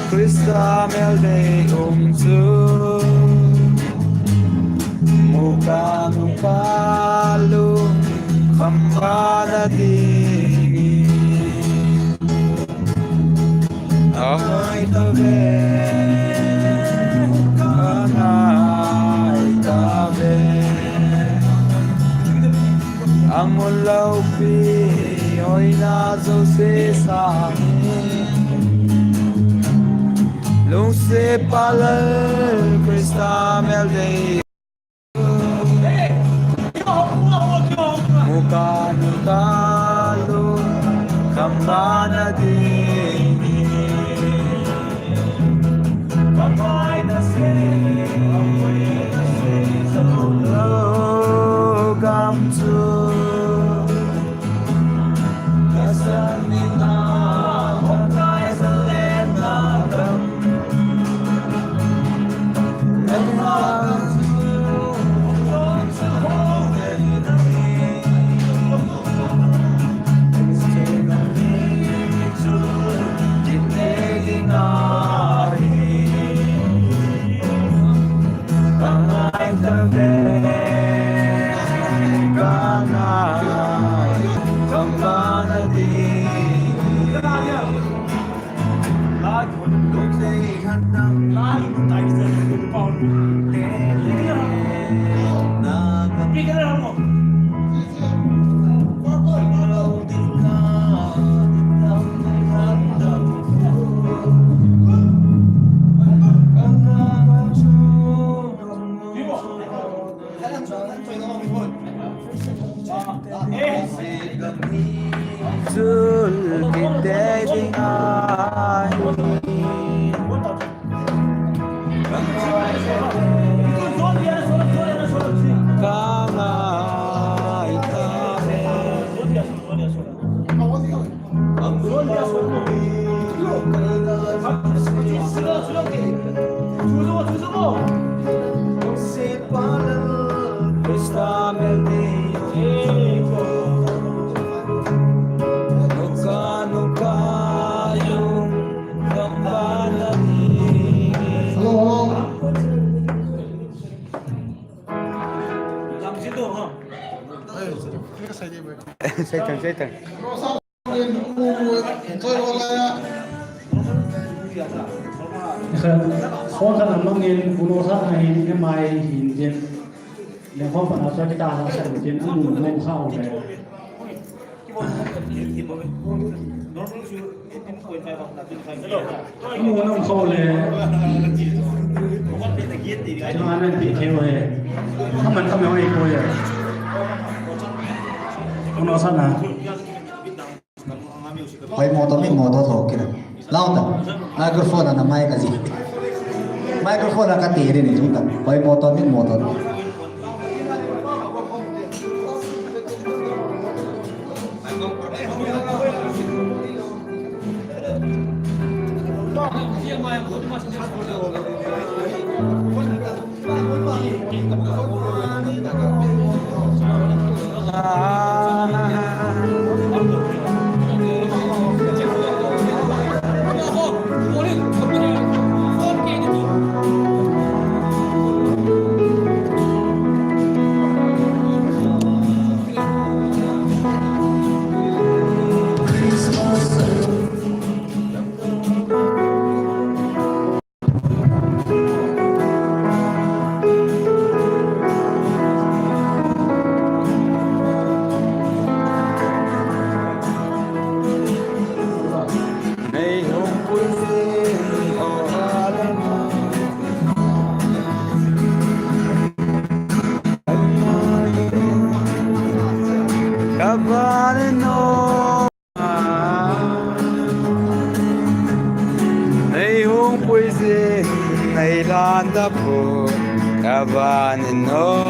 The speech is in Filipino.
Krista melde umzu muka nukalu kambana dingi ay tabe ay tabe ang mulaw pi oy nazo se sa Long se pala Krista melde muka nukalu kambana dingi kamay na se gamtu kasanina wakay sa lena kam Satan. Kung ka namang yung punusa na hindi na may hindi yung kung panasa kita sa sarili ang mong kao na ang mong nang kao le yung anan piteo eh kaman kami ay ko ya punusa na Hoy moto thok kira lauta microphone na mic aji microphone ka tiri ni junta hoy moto Nailanda po kabanin no